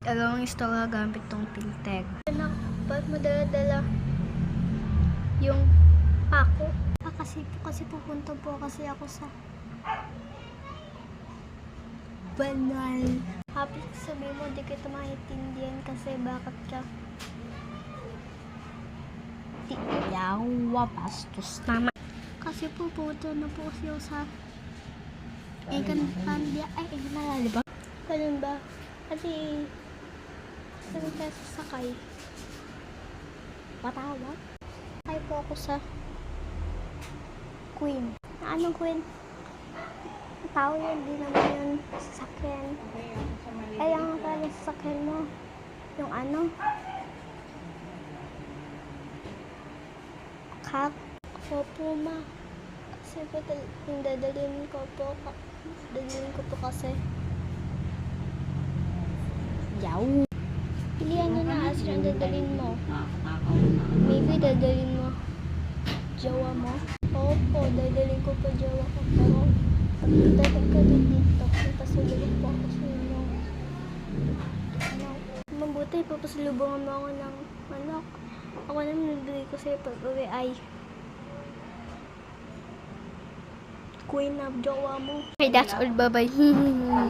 Dalawang istorya gamit tong filter. Anak, ba't mo dala-dala yung pako? Kasi pupunta po kasi ako sa banal. Happy sabihin mo, di kita maintindihan kasi bakit ka yawa bastos naman. Kasi pupunta na po kasi ako sa Encantadia. Ay, nalala ba? Ganun ba? Kasi saan tayo sasakay? Patawag? Sakay po ako sa Queen. Anong Queen? Tao yun, di naman yun sasakyan. Ay, ang pala sasakyan mo. Yung ano? Car? Opo, ma. Kasi po, yung dadalhin ko po kasi. Yaw! Pilihan nyo na as yung dadalhin mo. Maybe dadalhin mo jowa mo. Opo, dadalhin ko pa jowa ko. Pero pagdating ka dito, papasalubong po ako sa inyo. Mabuti, papasalubungan mo ako ng manok. Ako naman nabigay ko sa'yo pag-uwi ay Queen of jowa mo. Okay, that's all. Bye-bye.